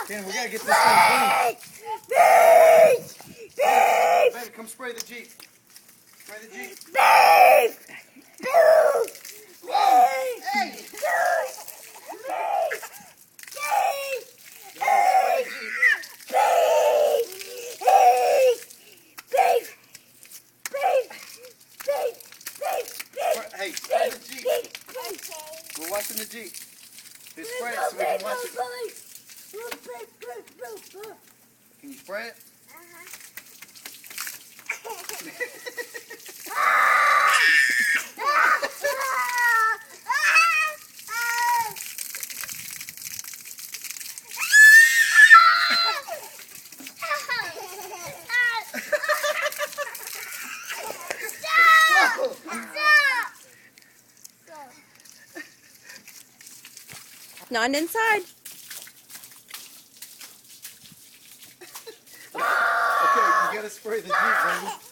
Dan, we gotta get this thing clean. Baby, come spray the Jeep. Spray the Jeep. Hey! Hey, spray the Jeep. We're washing the Jeep. Just spray it so we can wash it. Can you spray it? Not inside. Okay, you gotta spray the Jeep, baby.